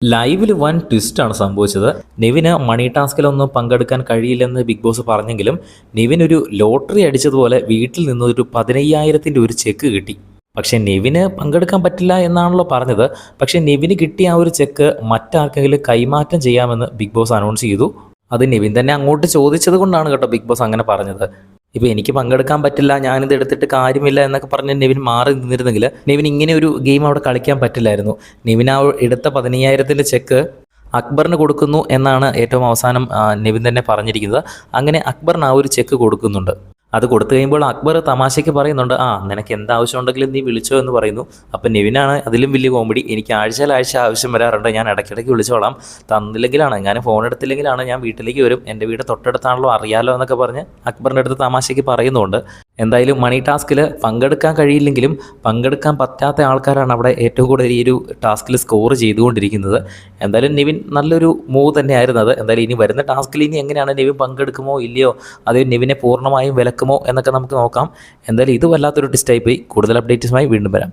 ലൈവിൽ വൻ ട്വിസ്റ്റാണ് സംഭവിച്ചത്. നിവിന് മണി ടാസ്കിലൊന്നും പങ്കെടുക്കാൻ കഴിയില്ലെന്ന് ബിഗ് ബോസ് പറഞ്ഞെങ്കിലും നിവിൻ ഒരു ലോട്ടറി അടിച്ചതുപോലെ വീട്ടിൽ നിന്നൊരു 15,000-ൻ്റെ ഒരു ചെക്ക് കിട്ടി. പക്ഷേ നിവിന് പങ്കെടുക്കാൻ പറ്റില്ല എന്നാണല്ലോ പറഞ്ഞത്. പക്ഷേ നിവിന് കിട്ടിയ ആ ഒരു ചെക്ക് മറ്റാർക്കെങ്കിലും കൈമാറ്റം ചെയ്യാമെന്ന് ബിഗ് ബോസ് അനൗൺസ് ചെയ്തു. അത് നിവിൻ തന്നെ അങ്ങോട്ട് ചോദിച്ചത് കൊണ്ടാണ് കേട്ടോ ബിഗ് ബോസ് അങ്ങനെ പറഞ്ഞത്. ഇപ്പോൾ എനിക്ക് പങ്കെടുക്കാൻ പറ്റില്ല, ഞാനിത് എടുത്തിട്ട് കാര്യമില്ല എന്നൊക്കെ പറഞ്ഞ് നിവിൻ മാറി നിന്നിരുന്നെങ്കിൽ നിവിൻ ഇങ്ങനെ ഒരു ഗെയിം അവിടെ കളിക്കാൻ പറ്റില്ലായിരുന്നു. നിവിൻ ആ എടുത്ത 15,000-ൻ്റെ ചെക്ക് അക്ബറിന് കൊടുക്കുന്നു എന്നാണ് ഏറ്റവും അവസാനം നിവിൻ തന്നെ പറഞ്ഞിരിക്കുന്നത്. അങ്ങനെ അക്ബറിന് ആ ഒരു ചെക്ക് കൊടുക്കുന്നുണ്ട്. അത് കൊടുത്തു കഴിയുമ്പോൾ അക്ബർ തമാശയ്ക്ക് പറയുന്നുണ്ട്, നിനക്ക് എന്താവശ്യം ഉണ്ടെങ്കിലും നീ വിളിച്ചോ എന്ന് പറയുന്നു. അപ്പം നിവിനാണ് അതിലും വലിയ കോമഡി. എനിക്ക് ആഴ്ച ആവശ്യം വരാറുണ്ട്, ഞാൻ ഇടയ്ക്കിടയ്ക്ക് വിളിച്ചോളാം, തന്നില്ലെങ്കിലാണ്, ഞാൻ ഫോൺ എടുത്തില്ലെങ്കിലാണ് ഞാൻ വീട്ടിലേക്ക് വരും, എൻ്റെ വീട് തൊട്ടടുത്താണല്ലോ, അറിയാലോ എന്നൊക്കെ പറഞ്ഞ് അക്ബറിൻ്റെ അടുത്ത് തമാശയ്ക്ക് പറയുന്നുണ്ട്. എന്തായാലും മണി ടാസ്കിൽ പങ്കെടുക്കാൻ കഴിയില്ലെങ്കിലും പങ്കെടുക്കാൻ പറ്റാത്ത ആൾക്കാരാണ് അവിടെ ഏറ്റവും കൂടുതൽ ഈ ഒരു ടാസ്കിൽ സ്കോർ ചെയ്തുകൊണ്ടിരിക്കുന്നത്. എന്തായാലും നിവിൻ നല്ലൊരു മൂവ് തന്നെയായിരുന്നു അത്. എന്തായാലും ഇനി വരുന്ന ടാസ്കിൽ ഇനി എങ്ങനെയാണ് നിവിൻ പങ്കെടുക്കുമോ ഇല്ലയോ, അതോ നിവിനെ പൂർണ്ണമായും വിലക്കുമോ എന്നൊക്കെ നമുക്ക് നോക്കാം. എന്തായാലും ഇത് വല്ലാത്തൊരു ട്വിസ്റ്റായി പോയി. കൂടുതൽ അപ്ഡേറ്റ്സുമായി വീണ്ടും വരാം.